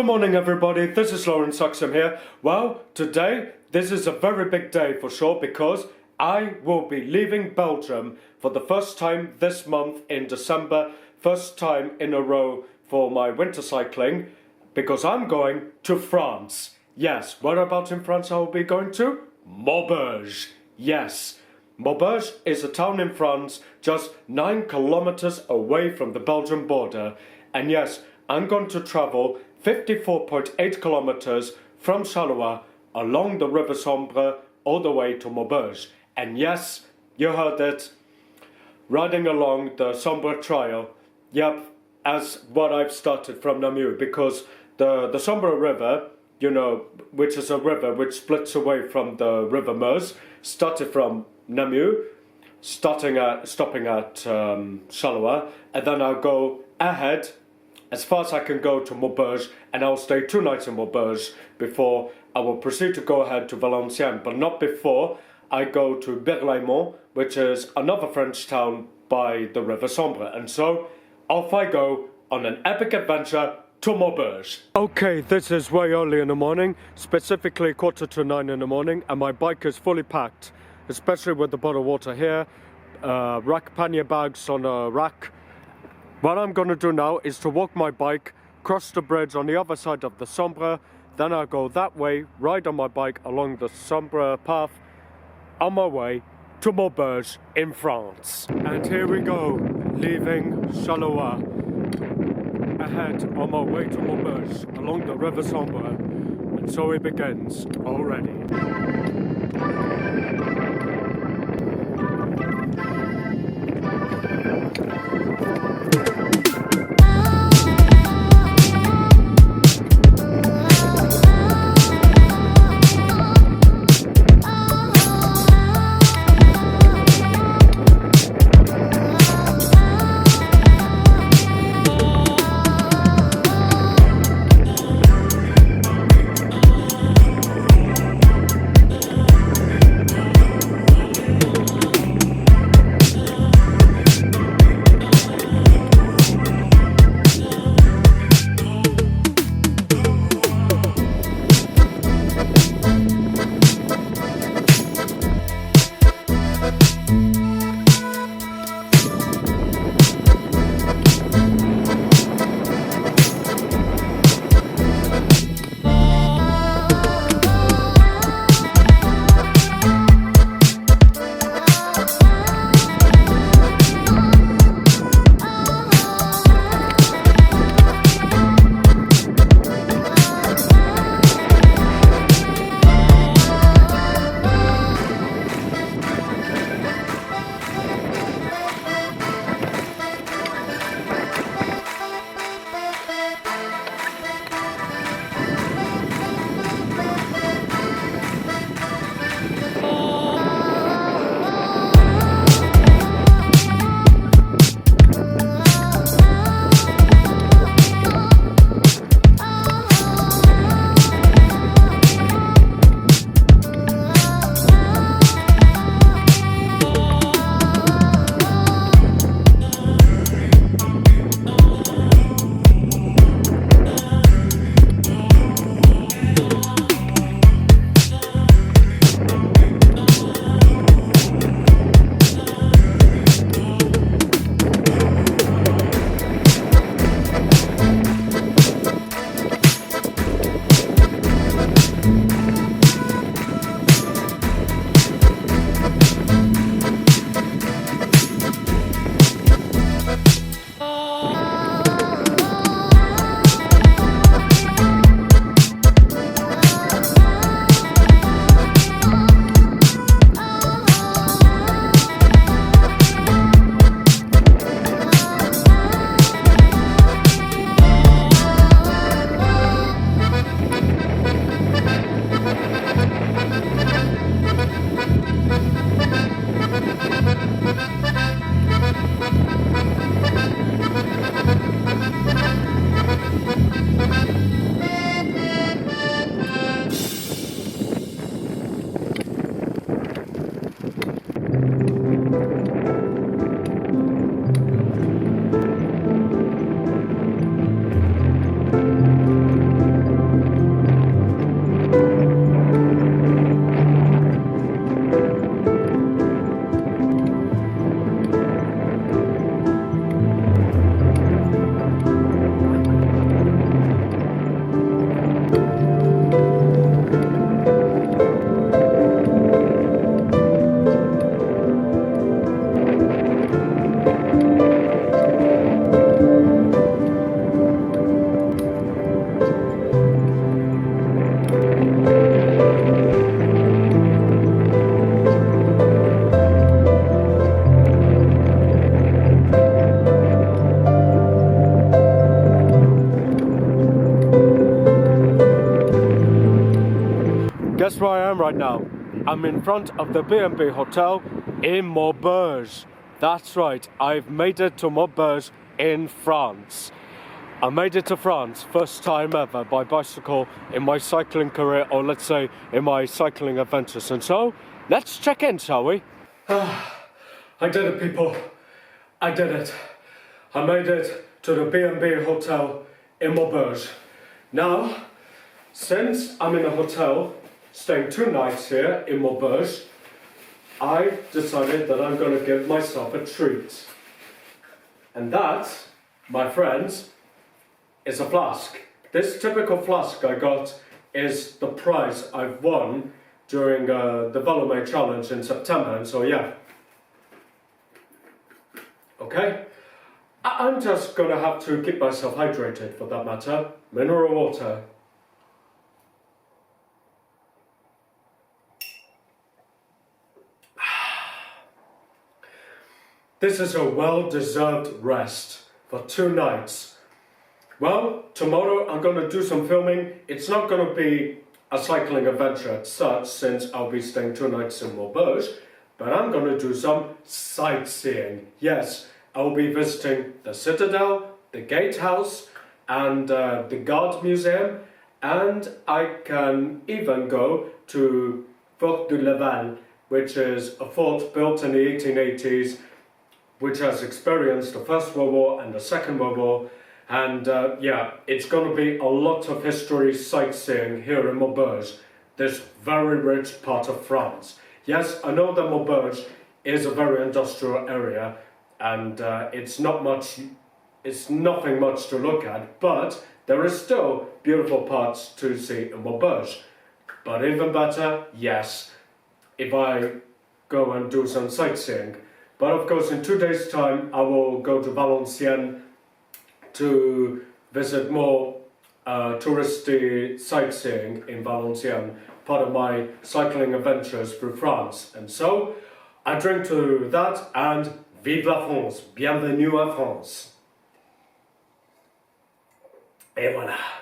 Good morning everybody, this is Lauren Suxham here. Well, today this is a very big day for sure because I will be leaving Belgium for the first time this month in December, first time in a row for my winter cycling because I'm going to France. Yes, whereabouts in France I will be going to? Maubeuge. Yes, Maubeuge is a town in France just 9 kilometers away from the Belgian border. And yes, I'm going to travel 54.8 kilometers from Charleroi along the river Sambre all the way to Maubeuge. And yes, you heard it, riding along the Sambre trail, yep, as what I've started from Namur, because the Sambre river, you know, which is a river which splits away from the river Meuse, started from Namur, stopping at Charleroi, and then I'll go ahead as far as I can go to Maubeuge, and I'll stay 2 nights in Maubeuge before I will proceed to go ahead to Valenciennes, but not before I go to Berlaymont, which is another French town by the river Sambre. And so, off I go on an epic adventure to Maubeuge. Okay, this is way early in the morning, specifically 8:45 in the morning, and my bike is fully packed, especially with the bottled water here, rack pannier bags on a rack. What I'm going to do now is to walk my bike, cross the bridge on the other side of the Sambre, then I'll go that way, ride on my bike along the Sambre path, on my way to Maubeuge in France. And here we go, leaving Charleroi, ahead on my way to Maubeuge, along the river Sambre, and so it begins already. Guess where I am right now? I'm in front of the B&B Hotel in Maubeuge. That's right, I've made it to Maubeuge in France. I made it to France, first time ever by bicycle in my cycling career, or let's say in my cycling adventures. And so, let's check in, shall we? I did it, people. I did it. I made it to the B&B Hotel in Maubeuge. Now, since I'm in a hotel, staying 2 nights here in Maubeuge, I decided that I'm going to give myself a treat. And that, my friends, is a flask. This typical flask I got is the prize I've won during the Belgium challenge in September, and so yeah. Okay? I'm just gonna have to keep myself hydrated for that matter. Mineral water. This is a well-deserved rest for 2 nights. Well, tomorrow I'm going to do some filming. It's not going to be a cycling adventure as such, since I'll be staying 2 nights in Maubeuge, but I'm going to do some sightseeing. Yes, I'll be visiting the Citadel, the Gatehouse, and the Guard Museum, and I can even go to Fort de Laval, which is a fort built in the 1880s, which has experienced the First World War and the Second World War. And yeah, it's going to be a lot of history sightseeing here in Maubeuge, this very rich part of France. Yes, I know that Maubeuge is a very industrial area, and it's nothing much to look at, but there is still beautiful parts to see in Maubeuge. But even better, yes, if I go and do some sightseeing. But of course, in 2 days' time, I will go to Valenciennes to visit more touristy sightseeing in Valenciennes, part of my cycling adventures through France. And so, I drink to that, and vive la France, bienvenue à France. Et voilà.